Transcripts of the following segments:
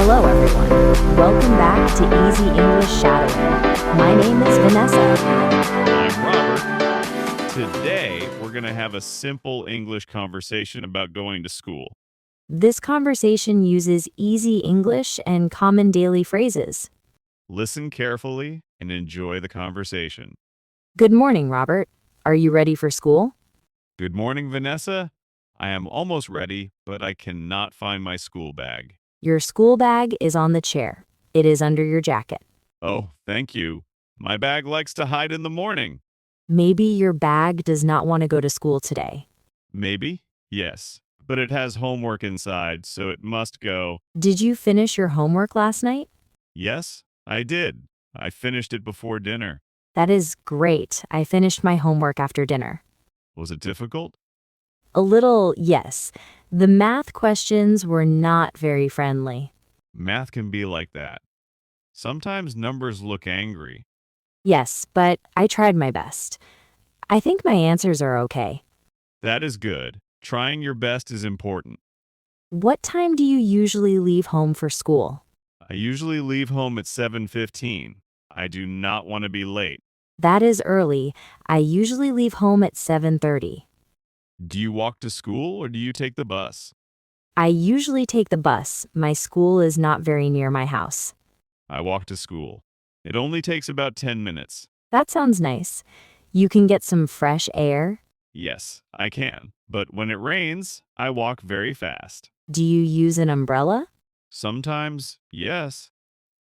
Hello, everyone. Welcome back to Easy English Shadowing. My name is Vanessa. I'm Robert. Today, we're going to have a simple English conversation about going to school. This conversation uses easy English and common daily phrases. Listen carefully and enjoy the conversation. Good morning, Robert. Are you ready for school? Good morning, Vanessa. I am almost ready, but I cannot find my school bag. Your school bag is on the chair. It is under your jacket. Oh, thank you. My bag likes to hide in the morning. Maybe your bag does not want to go to school today. Maybe, yes, but it has homework inside, so it must go. Did you finish your homework last night? Yes, I did. I finished it before dinner. That is great. I finished my homework after dinner. Was it difficult? A little, yes. The math questions were not very friendly. Math can be like that. Sometimes numbers look angry. Yes, but I tried my best. I think my answers are okay. That is good. Trying your best is important. What time do you usually leave home for school? I usually leave home at 7:15. I do not want to be late. That is early. I usually leave home at 7:30. Do you walk to school or do you take the bus? I usually take the bus. My school is not very near my house. I walk to school. It only takes about 10 minutes. That sounds nice. You can get some fresh air. Yes, I can. But when it rains, I walk very fast. Do you use an umbrella? Sometimes, yes.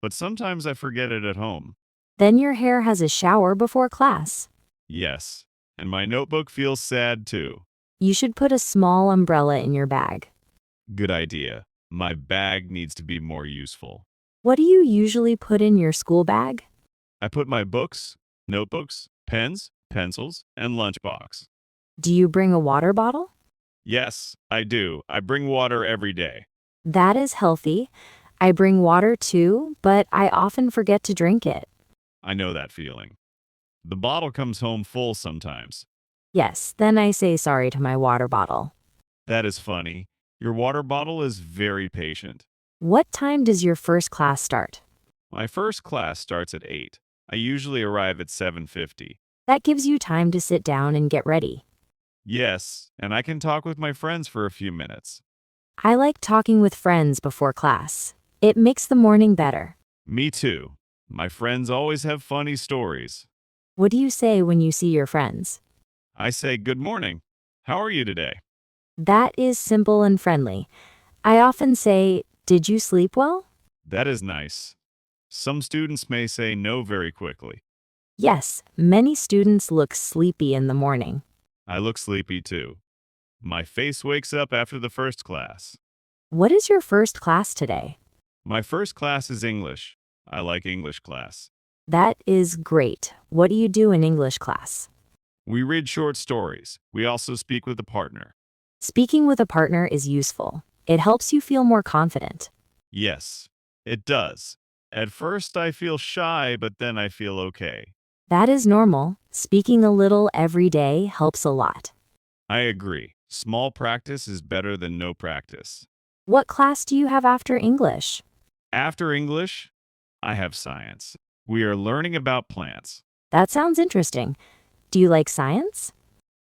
But sometimes I forget it at home. Then your hair has a shower before class. Yes. And my notebook feels sad too. You should put a small umbrella in your bag. Good idea. My bag needs to be more useful. What do you usually put in your school bag? I put my books, notebooks, pens, pencils, and lunchbox. Do you bring a water bottle? Yes, I do. I bring water every day. That is healthy. I bring water too, but I often forget to drink it. I know that feeling. The bottle comes home full sometimes. Yes, then I say sorry to my water bottle. That is funny. Your water bottle is very patient. What time does your first class start? My first class starts at 8. I usually arrive at 7:50. That gives you time to sit down and get ready. Yes, and I can talk with my friends for a few minutes. I like talking with friends before class. It makes the morning better. Me too. My friends always have funny stories. What do you say when you see your friends? I say, "Good morning. How are you today?" That is simple and friendly. I often say, "Did you sleep well?" That is nice. Some students may say no very quickly. Yes, many students look sleepy in the morning. I look sleepy too. My face wakes up after the first class. What is your first class today? My first class is English. I like English class. That is great. What do you do in English class? We read short stories. We also speak with a partner. Speaking with a partner is useful. It helps you feel more confident. Yes, it does. At first I feel shy, but then I feel okay. That is normal. Speaking a little every day helps a lot. I agree. Small practice is better than no practice. What class do you have after English? After English, I have science. We are learning about plants. That sounds interesting. Do you like science?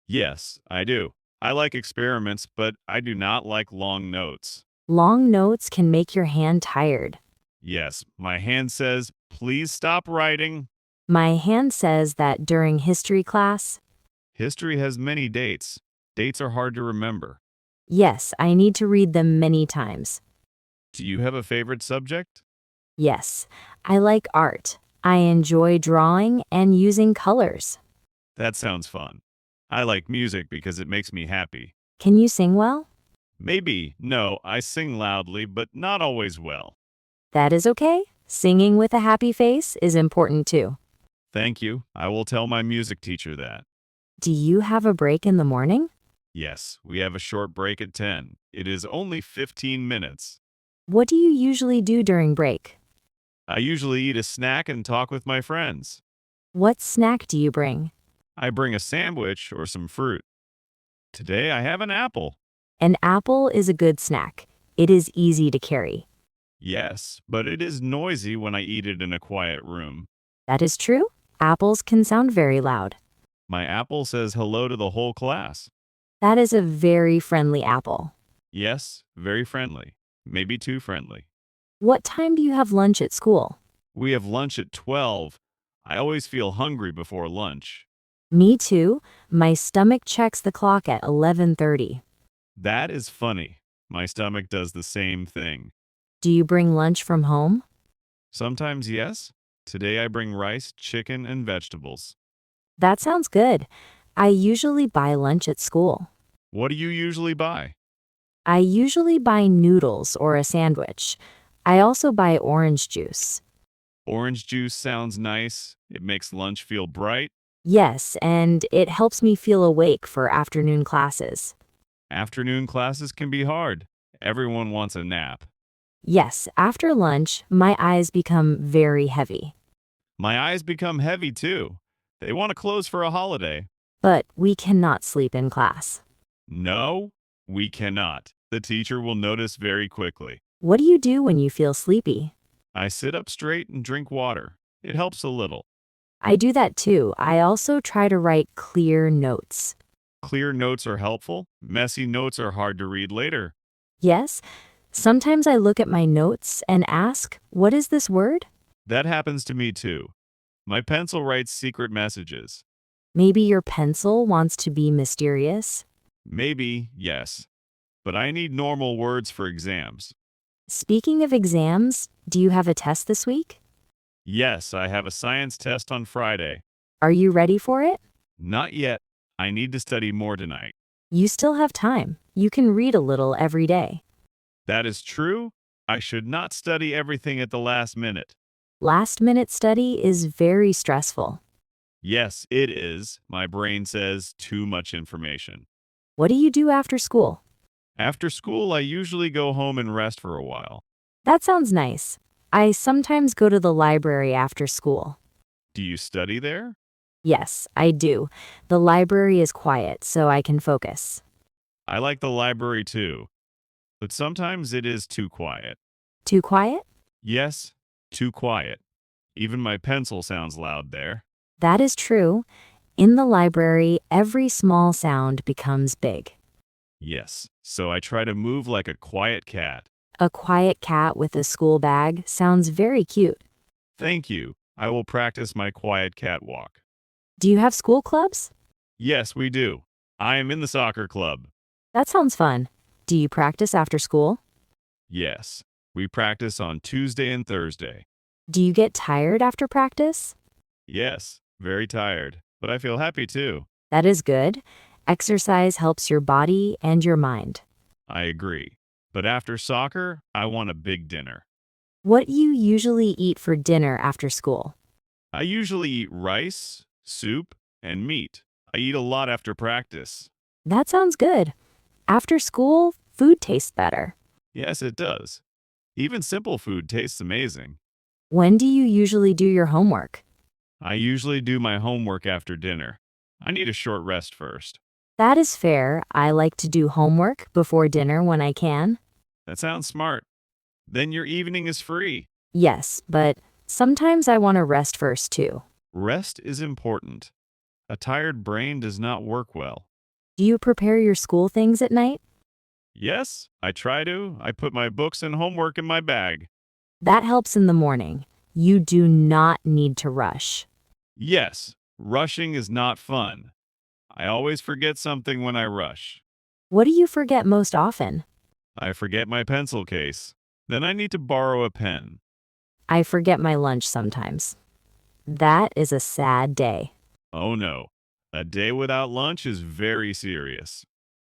Yes, I do. I like experiments, but I do not like long notes. Long notes can make your hand tired. Yes, my hand says, "Please stop writing." My hand says that during history class. History has many dates. Dates are hard to remember. Yes, I need to read them many times. Do you have a favorite subject? Yes, I like art. I enjoy drawing and using colors. That sounds fun. I like music because it makes me happy. Can you sing well? Maybe, no, I sing loudly, but not always well. That is okay. Singing with a happy face is important too. Thank you. I will tell my music teacher that. Do you have a break in the morning? Yes, we have a short break at 10. It is only 15 minutes. What do you usually do during break? I usually eat a snack and talk with my friends. What snack do you bring? I bring a sandwich or some fruit. Today I have an apple. An apple is a good snack. It is easy to carry. Yes, but it is noisy when I eat it in a quiet room. That is true. Apples can sound very loud. My apple says hello to the whole class. That is a very friendly apple. Yes, very friendly. Maybe too friendly. What time do you have lunch at school? We have lunch at 12. I always feel hungry before lunch. Me too. My stomach checks the clock at 11:30. That is funny. My stomach does the same thing. Do you bring lunch from home? Sometimes, yes. Today I bring rice, chicken, and vegetables. That sounds good. I usually buy lunch at school. What do you usually buy? I usually buy noodles or a sandwich. I also buy orange juice. Orange juice sounds nice. It makes lunch feel bright. Yes, and it helps me feel awake for afternoon classes. Afternoon classes can be hard. Everyone wants a nap. Yes, after lunch, my eyes become very heavy. My eyes become heavy too. They want to close for a holiday. But we cannot sleep in class. No, we cannot. The teacher will notice very quickly. What do you do when you feel sleepy? I sit up straight and drink water. It helps a little. I do that too. I also try to write clear notes. Clear notes are helpful. Messy notes are hard to read later. Yes, sometimes I look at my notes and ask, what is this word? That happens to me too. My pencil writes secret messages. Maybe your pencil wants to be mysterious. Maybe, yes. But I need normal words for exams. Speaking of exams, do you have a test this week? Yes, I have a science test on Friday. Are you ready for it? Not yet. I need to study more tonight. You still have time. You can read a little every day. That is true. I should not study everything at the last minute. Last-minute study is very stressful. Yes, it is. My brain says too much information. What do you do after school? After school, I usually go home and rest for a while. That sounds nice. I sometimes go to the library after school. Do you study there? Yes, I do. The library is quiet, so I can focus. I like the library too, but sometimes it is too quiet. Too quiet? Yes, too quiet. Even my pencil sounds loud there. That is true. In the library, every small sound becomes big. Yes, so I try to move like a quiet cat. A quiet cat with a school bag sounds very cute. Thank you. I will practice my quiet cat walk. Do you have school clubs? Yes, we do. I am in the soccer club. That sounds fun. Do you practice after school? Yes, we practice on Tuesday and Thursday. Do you get tired after practice? Yes, very tired, but I feel happy too. That is good. Exercise helps your body and your mind. I agree. But after soccer, I want a big dinner. What do you usually eat for dinner after school? I usually eat rice, soup, and meat. I eat a lot after practice. That sounds good. After school, food tastes better. Yes, it does. Even simple food tastes amazing. When do you usually do your homework? I usually do my homework after dinner. I need a short rest first. That is fair. I like to do homework before dinner when I can. That sounds smart. Then your evening is free. Yes, but sometimes I want to rest first too. Rest is important. A tired brain does not work well. Do you prepare your school things at night? Yes, I try to. I put my books and homework in my bag. That helps in the morning. You do not need to rush. Yes, rushing is not fun. I always forget something when I rush. What do you forget most often? I forget my pencil case. Then I need to borrow a pen. I forget my lunch sometimes. That is a sad day. Oh no, a day without lunch is very serious.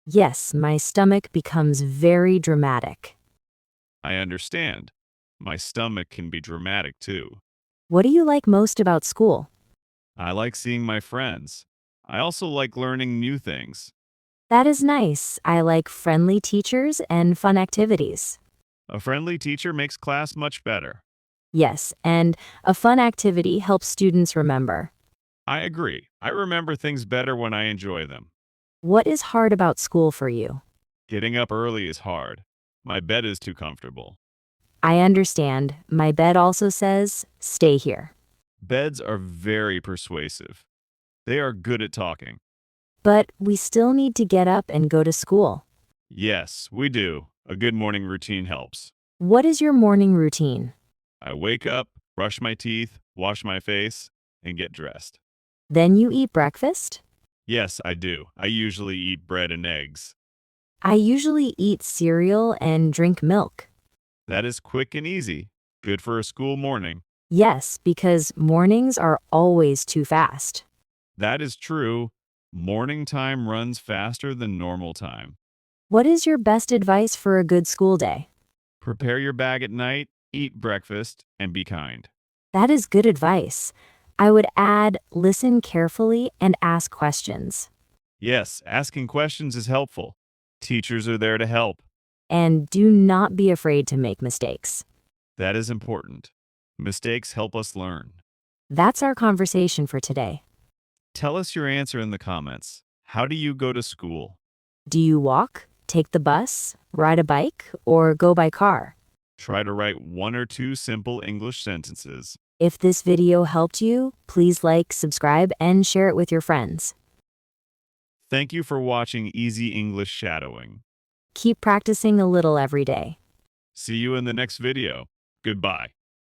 Yes, my stomach becomes very dramatic. I understand. My stomach can be dramatic too. What do you like most about school? I like seeing my friends. I also like learning new things. That is nice. I like friendly teachers and fun activities. A friendly teacher makes class much better. Yes, and a fun activity helps students remember. I agree. I remember things better when I enjoy them. What is hard about school for you? Getting up early is hard. My bed is too comfortable. I understand. My bed also says, stay here. Beds are very persuasive. They are good at talking. But we still need to get up and go to school. Yes, we do. A good morning routine helps. What is your morning routine? I wake up, brush my teeth, wash my face, and get dressed. Then you eat breakfast? Yes, I do. I usually eat bread and eggs. I usually eat cereal and drink milk. That is quick and easy. Good for a school morning. Yes, because mornings are always too fast. That is true. Morning time runs faster than normal time. What is your best advice for a good school day? Prepare your bag at night, eat breakfast, and be kind. That is good advice. I would add listen carefully and ask questions. Yes, asking questions is helpful. Teachers are there to help. And do not be afraid to make mistakes. That is important. Mistakes help us learn. That's our conversation for today. Tell us your answer in the comments. How do you go to school? Do you walk, take the bus, ride a bike, or go by car? Try to write 1 or 2 simple English sentences. If this video helped you, please like, subscribe, and share it with your friends. Thank you for watching Easy English Shadowing. Keep practicing a little every day. See you in the next video. Goodbye.